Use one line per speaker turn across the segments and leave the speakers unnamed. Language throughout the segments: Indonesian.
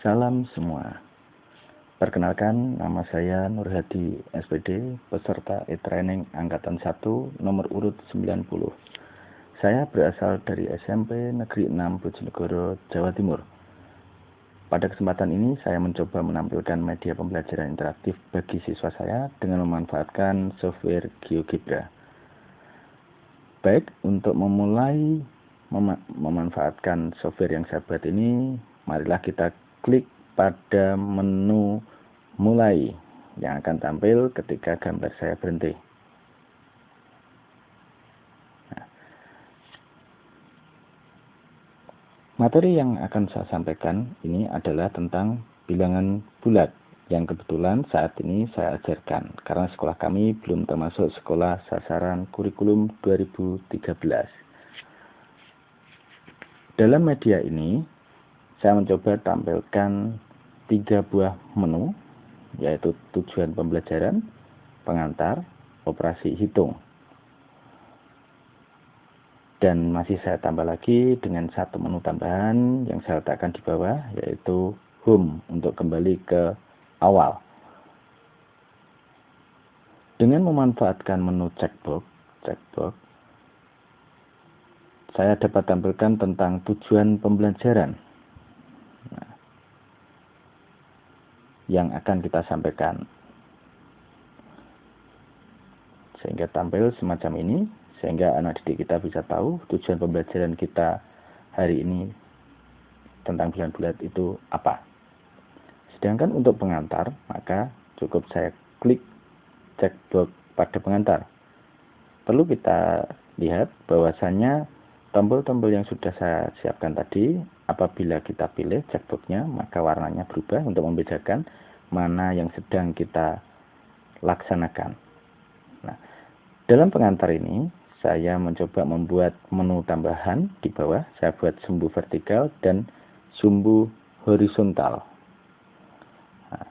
Salam semua. Perkenalkan, nama saya Nur Hadi SPD, peserta e-training Angkatan 1 nomor urut 90. Saya berasal dari SMP Negeri 6 Bojonegoro, Jawa Timur. Pada kesempatan ini, saya mencoba menampilkan media pembelajaran interaktif bagi siswa saya dengan memanfaatkan software GeoGebra. Baik, untuk memulai memanfaatkan software yang saya buat ini, marilah kita klik pada menu mulai yang akan tampil ketika gambar saya berhenti. Nah, materi yang akan saya sampaikan ini adalah tentang bilangan bulat yang kebetulan saat ini saya ajarkan karena sekolah kami belum termasuk sekolah sasaran kurikulum 2013. Dalam media ini saya mencoba tampilkan 3 buah menu, yaitu tujuan pembelajaran, pengantar, operasi hitung. Dan masih saya tambah lagi dengan satu menu tambahan yang saya letakkan di bawah, yaitu home untuk kembali ke awal. Dengan memanfaatkan menu checkbox, saya dapat tampilkan tentang tujuan pembelajaran yang akan kita sampaikan, sehingga tampil semacam ini, sehingga anak didik kita bisa tahu tujuan pembelajaran kita hari ini tentang bilangan bulat itu apa. Sedangkan untuk pengantar, maka cukup saya klik checkbox pada pengantar. Perlu kita lihat bahwasannya tombol-tombol yang sudah saya siapkan tadi, apabila kita pilih checkboxnya, maka warnanya berubah untuk membedakan mana yang sedang kita laksanakan. Nah, dalam pengantar ini, saya mencoba membuat menu tambahan di bawah. Saya buat sumbu vertikal dan sumbu horizontal. Nah,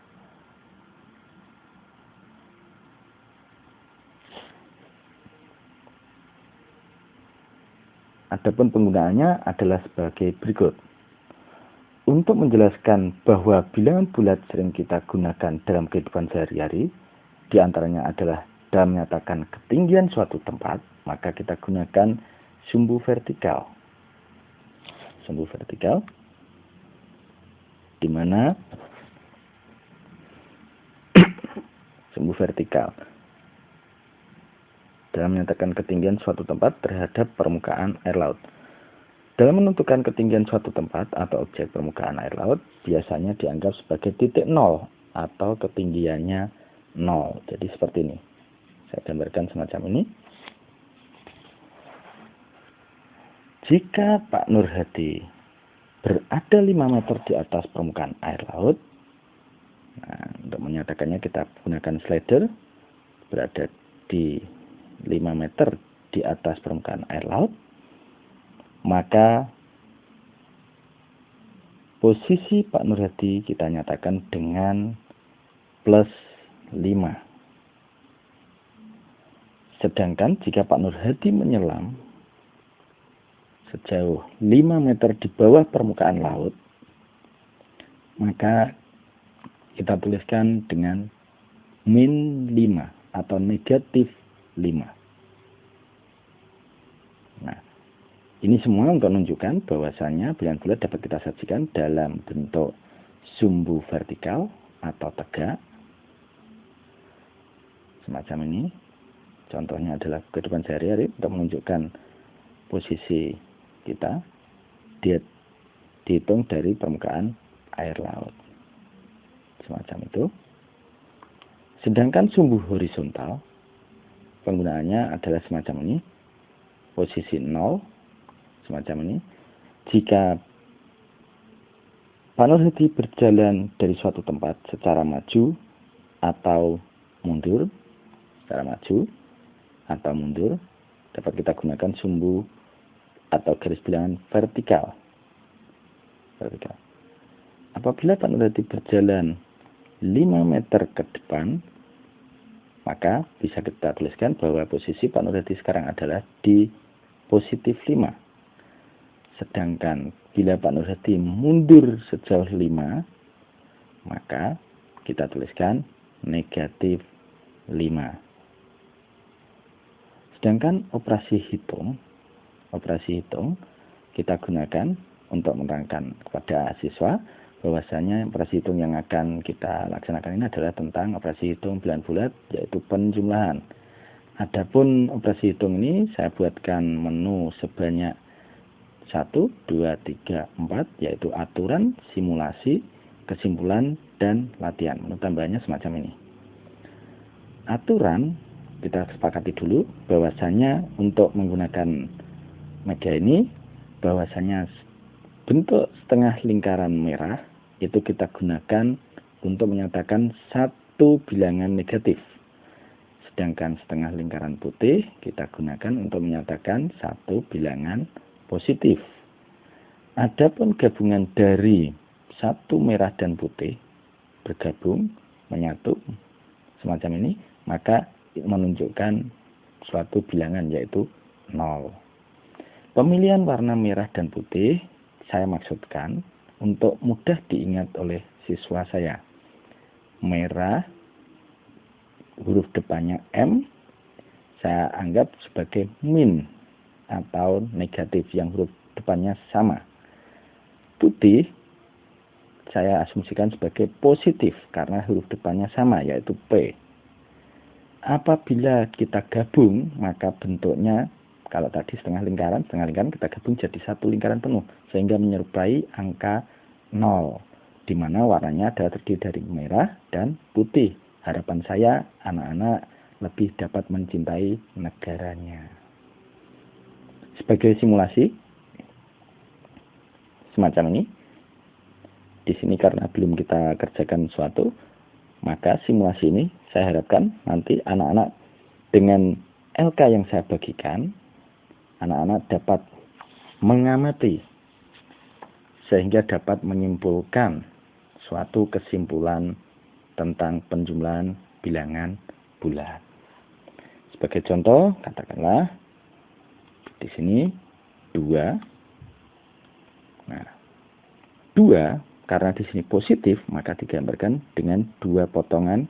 adapun penggunaannya adalah sebagai berikut. Untuk menjelaskan bahwa bilangan bulat sering kita gunakan dalam kehidupan sehari-hari, diantaranya adalah dalam menyatakan ketinggian suatu tempat, maka kita gunakan sumbu vertikal. Sumbu vertikal, di mana sumbu vertikal dalam menyatakan ketinggian suatu tempat terhadap permukaan air laut. Dalam menentukan ketinggian suatu tempat atau objek permukaan air laut, biasanya dianggap sebagai titik nol atau ketinggiannya nol. Jadi seperti ini. Saya gambarkan semacam ini. Jika Pak Nur Hadi berada 5 meter di atas permukaan air laut, nah, untuk menyatakannya kita gunakan slider, berada di 5 meter di atas permukaan air laut, maka posisi Pak Nur Hadi kita nyatakan dengan plus 5. Sedangkan jika Pak Nur Hadi menyelam sejauh 5 meter di bawah permukaan laut, maka kita tuliskan dengan min 5 atau negatif 5. Nah, ini semua untuk menunjukkan bahwasannya bilangan bulat dapat kita sajikan dalam bentuk sumbu vertikal atau tegak. Semacam ini. Contohnya adalah kehidupan sehari-hari untuk menunjukkan posisi kita dihitung dari permukaan air laut. Semacam itu. Sedangkan sumbu horizontal, penggunaannya adalah semacam ini. Posisi 0. Semacam ini. Jika Pak Nur Hadi berjalan dari suatu tempat secara maju atau mundur, dapat kita gunakan sumbu atau garis bilangan vertikal. Apabila Pak Nur Hadi berjalan 5 meter ke depan, maka bisa kita tuliskan bahwa posisi Pak Nur Hadi sekarang adalah di positif 5. Sedangkan bila Pak Nur Hadi mundur sejauh 5, maka kita tuliskan negatif 5. Sedangkan operasi hitung kita gunakan untuk menerangkan kepada siswa bahwasanya operasi hitung yang akan kita laksanakan ini adalah tentang operasi hitung bilangan bulat, yaitu penjumlahan. Adapun operasi hitung ini saya buatkan menu sebanyak 1, 2, 3, 4, yaitu aturan, simulasi, kesimpulan, dan latihan. Menu tambahannya semacam ini. Aturan kita sepakati dulu bahwasanya untuk menggunakan media ini, bahwasanya bentuk setengah lingkaran merah itu kita gunakan untuk menyatakan satu bilangan negatif. Sedangkan setengah lingkaran putih kita gunakan untuk menyatakan satu bilangan positif. Adapun gabungan dari satu merah dan putih bergabung, menyatu semacam ini, maka menunjukkan suatu bilangan yaitu 0. Pemilihan warna merah dan putih saya maksudkan untuk mudah diingat oleh siswa saya. Merah, huruf depannya M, saya anggap sebagai min atau negatif yang huruf depannya sama. Putih saya asumsikan sebagai positif karena huruf depannya sama, yaitu P. Apabila kita gabung, maka bentuknya, kalau tadi setengah lingkaran kita gabung jadi satu lingkaran penuh, sehingga menyerupai angka 0, di mana warnanya adalah terdiri dari merah dan putih. Harapan saya anak-anak lebih dapat mencintai negaranya. Sebagai simulasi, semacam ini. Di sini karena belum kita kerjakan suatu, maka simulasi ini saya harapkan nanti anak-anak dengan LK yang saya bagikan, anak-anak dapat mengamati sehingga dapat menyimpulkan suatu kesimpulan tentang penjumlahan bilangan bulat. Sebagai contoh, katakanlah di sini 2. Nah, 2 karena di sini positif, maka digambarkan dengan 2 potongan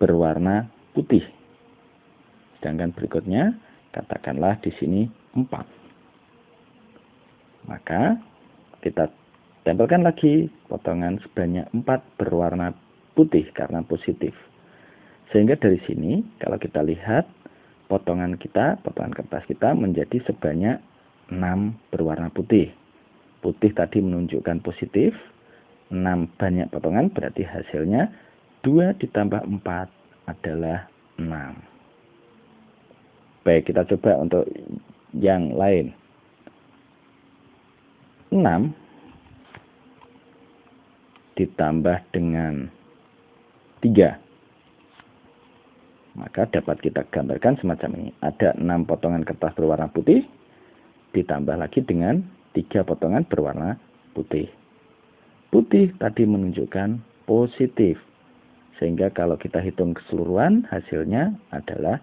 berwarna putih. Sedangkan berikutnya, katakanlah di sini 4. Maka kita tempelkan lagi potongan sebanyak 4 berwarna putih karena positif. Sehingga dari sini, kalau kita lihat potongan kertas kita menjadi sebanyak 6 berwarna putih. Putih tadi menunjukkan positif, 6 banyak potongan berarti hasilnya 2 ditambah 4 adalah 6. Baik, kita coba untuk yang lain. 6 ditambah dengan 3. Maka dapat kita gambarkan semacam ini. Ada 6 potongan kertas berwarna putih, ditambah lagi dengan 3 potongan berwarna putih. Putih tadi menunjukkan positif. Sehingga kalau kita hitung keseluruhan, hasilnya adalah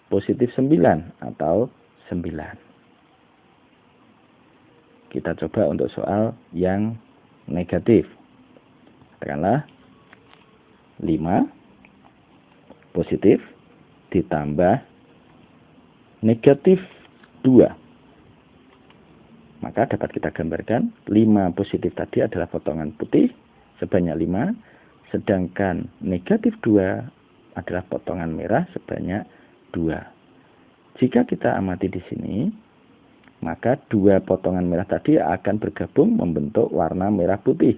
positif 9 atau 9. Kita coba untuk soal yang negatif. Katakanlah 5 positif ditambah negatif 2. Maka dapat kita gambarkan 5 positif tadi adalah potongan putih sebanyak 5, sedangkan negatif 2 adalah potongan merah sebanyak 2. Jika kita amati di sini, maka 2 potongan merah tadi akan bergabung membentuk warna merah putih.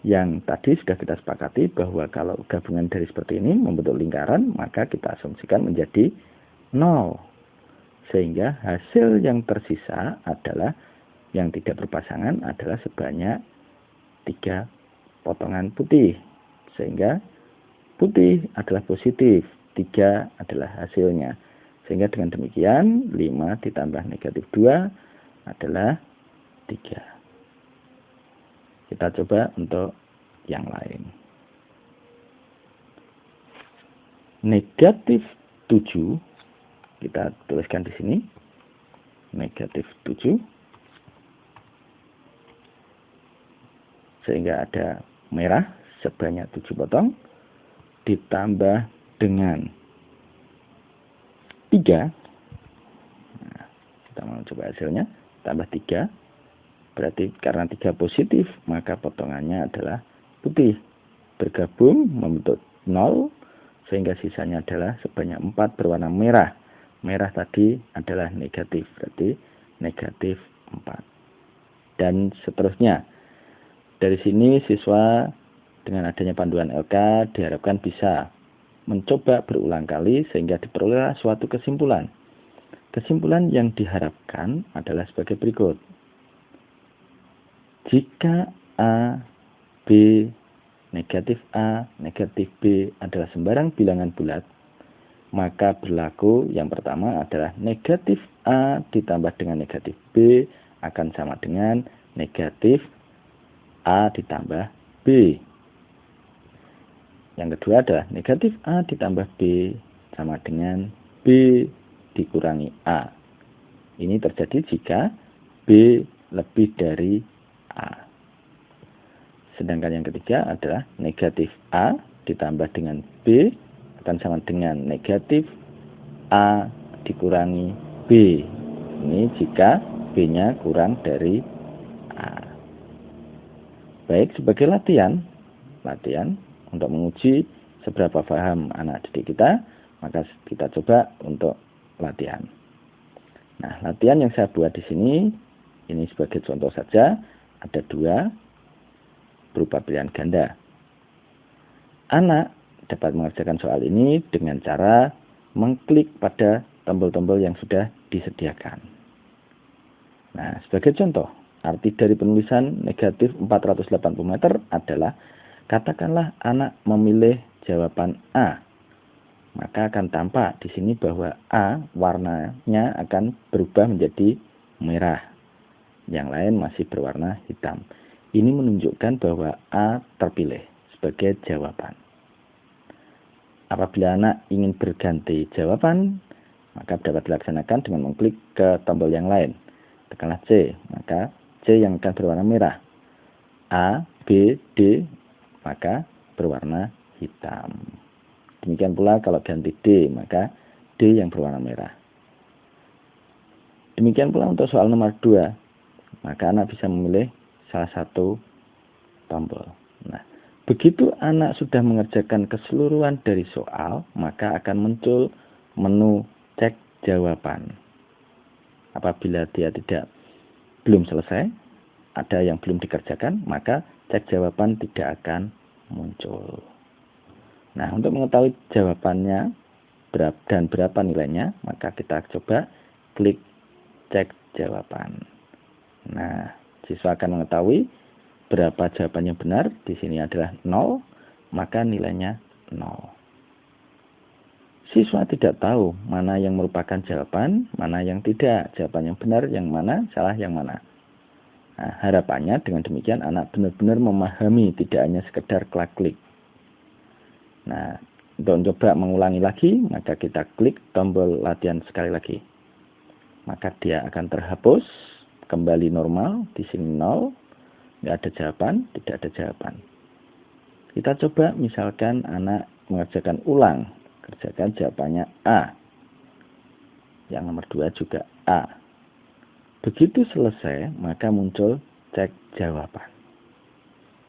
Yang tadi sudah kita sepakati bahwa kalau gabungan dari seperti ini membentuk lingkaran, maka kita asumsikan menjadi 0. Sehingga hasil yang tersisa adalah yang tidak berpasangan adalah sebanyak 3 potongan putih. Sehingga putih adalah positif, 3 adalah hasilnya. Sehingga dengan demikian 5 ditambah negatif 2 adalah 3. Kita coba untuk yang lain. Negatif 7. Kita tuliskan di sini. Negatif 7. Sehingga ada merah sebanyak 7 potong ditambah dengan 3. Nah, kita mau coba hasilnya. Tambah 3. Berarti karena 3 positif, maka potongannya adalah putih. Bergabung membentuk 0, sehingga sisanya adalah sebanyak 4 berwarna merah. Merah tadi adalah negatif, berarti negatif 4. Dan seterusnya. Dari sini siswa dengan adanya panduan LK diharapkan bisa mencoba berulang kali sehingga diperoleh suatu kesimpulan. Kesimpulan yang diharapkan adalah sebagai berikut. Jika A, B, negatif A, negatif B adalah sembarang bilangan bulat, maka berlaku yang pertama adalah negatif A ditambah dengan negatif B akan sama dengan negatif A ditambah B. Yang kedua adalah negatif A ditambah B sama dengan B dikurangi A. Ini terjadi jika B lebih dari A. Sedangkan yang ketiga adalah negatif A ditambah dengan B akan sama dengan negatif A dikurangi B. Ini jika B-nya kurang dari A. Baik, sebagai latihan untuk menguji seberapa paham anak didik kita, maka kita coba untuk latihan. Nah, latihan yang saya buat di sini, ini sebagai contoh saja, ada 2 berupa pilihan ganda. Anak dapat mengerjakan soal ini dengan cara mengklik pada tombol-tombol yang sudah disediakan. Nah, sebagai contoh, arti dari penulisan negatif 480 meter adalah, katakanlah anak memilih jawaban A. Maka akan tampak di sini bahwa A warnanya akan berubah menjadi merah. Yang lain masih berwarna hitam. Ini menunjukkan bahwa A terpilih sebagai jawaban. Apabila anak ingin berganti jawaban, maka dapat dilaksanakan dengan mengklik ke tombol yang lain. Tekanlah C, maka C yang akan berwarna merah. A, B, D, maka berwarna hitam. Demikian pula kalau ganti D, maka D yang berwarna merah. Demikian pula untuk soal nomor 2, maka anak bisa memilih salah satu tombol. Nah, begitu anak sudah mengerjakan keseluruhan dari soal, maka akan muncul menu cek jawaban. Apabila dia belum selesai, ada yang belum dikerjakan, maka cek jawaban tidak akan muncul. Nah, untuk mengetahui jawabannya dan berapa nilainya, maka kita coba klik cek jawaban. Nah, siswa akan mengetahui berapa jawaban yang benar. Di sini adalah 0, maka nilainya 0. Siswa tidak tahu mana yang merupakan jawaban, mana yang tidak. Jawaban yang benar yang mana, salah yang mana. Nah, harapannya dengan demikian anak benar-benar memahami, tidak hanya sekedar klik. Nah, untuk coba mengulangi lagi, maka kita klik tombol latihan sekali lagi. Maka dia akan terhapus, kembali normal, di sini 0. Tidak ada jawaban, tidak ada jawaban. Kita coba misalkan anak mengerjakan ulang. Kerjakan jawabannya A. Yang nomor 2 juga A. Begitu selesai, maka muncul cek jawaban.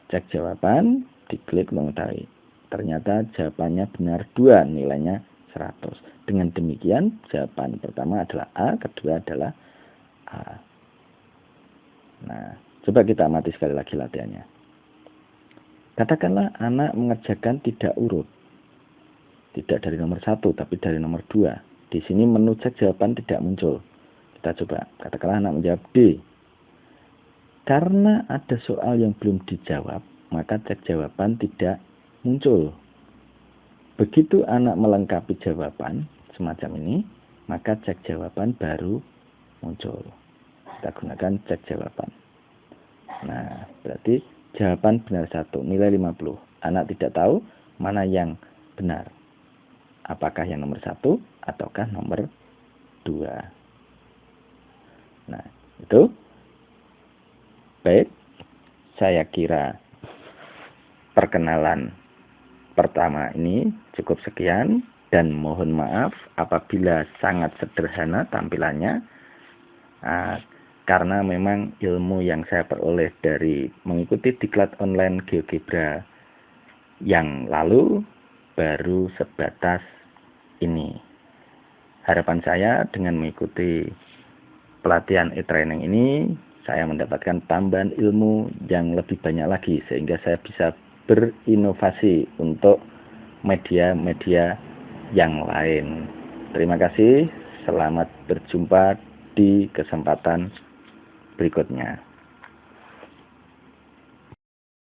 Cek jawaban, diklik mengetahui. Ternyata jawabannya benar 2, nilainya 100. Dengan demikian, jawaban pertama adalah A, kedua adalah A. Nah, coba kita amati sekali lagi latihannya. Katakanlah anak mengerjakan tidak urut. Tidak dari nomor 1, tapi dari nomor 2. Di sini menu cek jawaban tidak muncul. Kita coba. Katakanlah anak menjawab D. Karena ada soal yang belum dijawab, maka cek jawaban tidak muncul. Begitu anak melengkapi jawaban semacam ini, maka cek jawaban baru muncul. Kita gunakan cek jawaban. Nah, berarti jawaban benar 1, nilai 50. Anak tidak tahu mana yang benar. Apakah yang nomor 1 ataukah nomor 2. Nah, itu. Baik, saya kira perkenalan pertama ini cukup sekian, dan mohon maaf apabila sangat sederhana tampilannya, karena memang ilmu yang saya peroleh dari mengikuti diklat online GeoGebra yang lalu baru sebatas ini. Harapan saya dengan mengikuti pelatihan e-training ini, saya mendapatkan tambahan ilmu yang lebih banyak lagi, sehingga saya bisa berinovasi untuk media-media yang lain. Terima kasih, selamat berjumpa di kesempatan berikutnya.